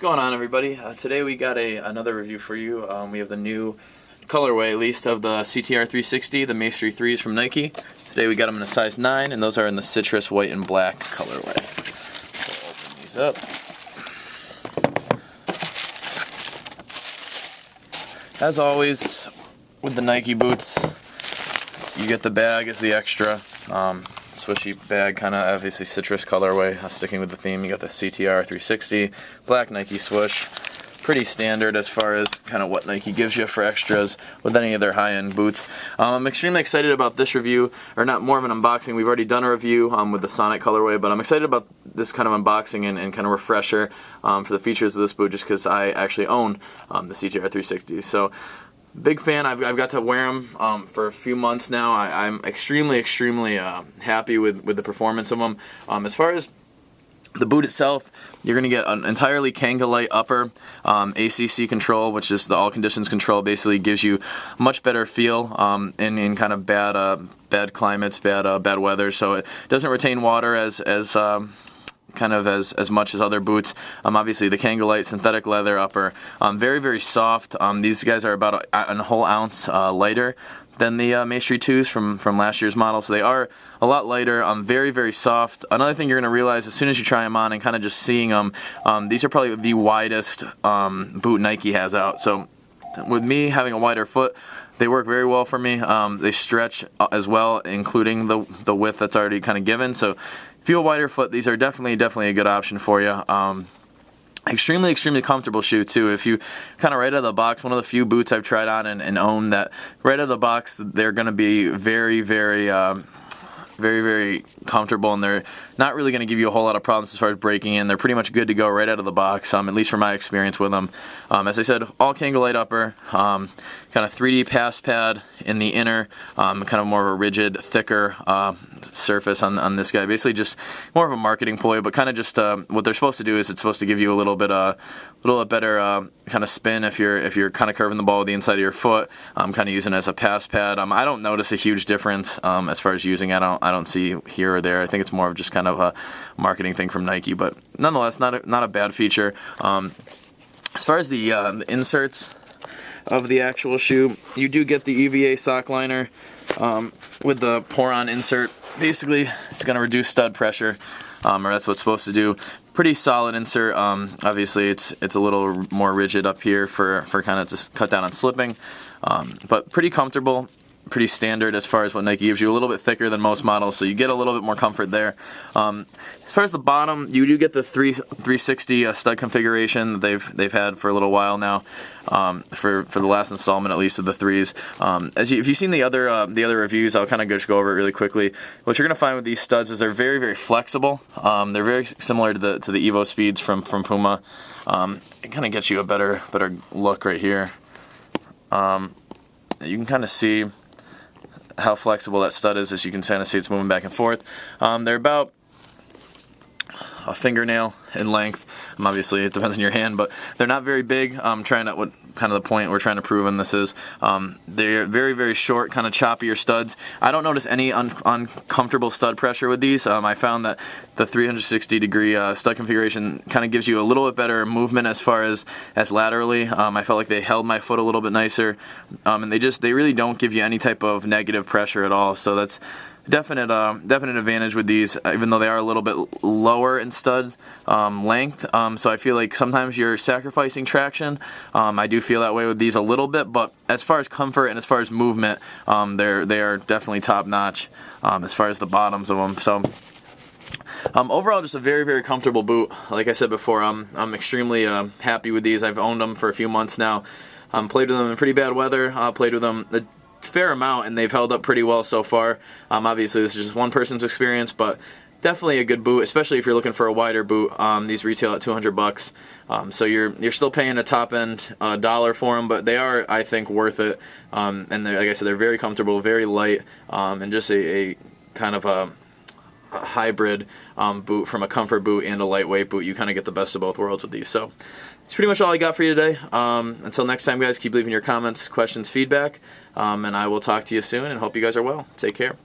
going on, everybody? Today we got another review for you. We have the new colorway, at least, of the CTR 360, the Mastery 3s from Nike. Today we got them in a size 9, and those are in the citrus, white, and black colorway. So open these up. As always, with the Nike boots, you get the bag as the extra. Swishy bag, kind of obviously citrus colorway, sticking with the theme. You got the CTR 360, black Nike swoosh. Pretty standard as far as kind of what Nike gives you for extras with any of their high-end boots. I'm extremely excited about this review, or not more of an unboxing. We've already done a review with the Sonic colorway, but I'm excited about this kind of unboxing and kind of refresher for the features of this boot, just because I actually own the CTR 360. So, big fan. I've got to wear them for a few months now. I'm extremely happy with the performance of them. As far as the boot itself, you're going to get an entirely Kangalite upper, ACC control, which is the all conditions control. Basically gives you much better feel in kind of bad climates, bad weather. So it doesn't retain water as much as other boots. Obviously the Kangalite synthetic leather upper, very soft. These guys are about a whole ounce lighter than the Mastery 2s from last year's model, so they are a lot lighter. Very soft. Another thing you're going to realize as soon as you try them on and kind of just seeing them, these are probably the widest boot Nike has out. So with me having a wider foot, they work very well for me. They stretch as well, including the width that's already kind of given. So if you have a wider foot, these are definitely a good option for you. Extremely comfortable shoe too. If you kind of right out of the box, one of the few boots I've tried on and own that right out of the box, they're going to be very comfortable, and they're not really going to give you a whole lot of problems as far as breaking in. They're pretty much good to go right out of the box, at least from my experience with them. As I said, all Kangalite upper, kind of 3D pass pad in the inner, kind of more of a rigid, thicker surface on this guy. Basically just more of a marketing ploy, but kind of just what they're supposed to do is it's supposed to give you a little bit better kind of spin if you're kind of curving the ball with the inside of your foot, kind of using it as a pass pad. I don't notice a huge difference as far as using it. I don't see here or there. I think it's more of just kind of a marketing thing from Nike, but nonetheless not a bad feature. As far as the inserts of the actual shoe, you do get the EVA sock liner with the pour-on insert. Basically, it's going to reduce stud pressure, or that's what it's supposed to do. Pretty solid insert. Obviously, it's a little more rigid up here for kind of to cut down on slipping, but pretty comfortable. Pretty standard as far as what Nike gives you. A little bit thicker than most models, so you get a little bit more comfort there. As far as the bottom, you do get the 360 stud configuration that they've had for a little while now, for the last installment at least of the 3s. If you've seen the other reviews, I'll kind of just go over it really quickly. What you're going to find with these studs is they're very flexible. They're very similar to the Evo Speeds from Puma. It kind of gets you a better look right here. You can kind of see how flexible that stud is, as you can kind of see it's moving back and forth. They're about a fingernail in length. Obviously, it depends on your hand, but they're not very big. Trying out what kind of the point we're trying to prove in this is. They're very short, kind of choppier studs. I don't notice any uncomfortable stud pressure with these. I found that the 360-degree stud configuration kind of gives you a little bit better movement as far as laterally. I felt like they held my foot a little bit nicer, and they really don't give you any type of negative pressure at all. So that's definite advantage with these, even though they are a little bit lower in stud length. So I feel like sometimes you're sacrificing traction. I do feel that way with these a little bit, but as far as comfort and as far as movement, they are definitely top notch as far as the bottoms of them. So overall, just a very comfortable boot. Like I said before, I'm extremely happy with these. I've owned them for a few months now. Played with them in pretty bad weather. Played with them a fair amount, and they've held up pretty well so far. Obviously, this is just one person's experience, but definitely a good boot, especially if you're looking for a wider boot. These retail at $200, so you're still paying a top end dollar for them, but they are, I think, worth it. And like I said, they're very comfortable, very light, and just a kind of a hybrid boot, from a comfort boot and a lightweight boot. You kind of get the best of both worlds with these. So that's pretty much all I got for you today. Until next time, guys, keep leaving your comments, questions, feedback, and I will talk to you soon, and hope you guys are well. Take care.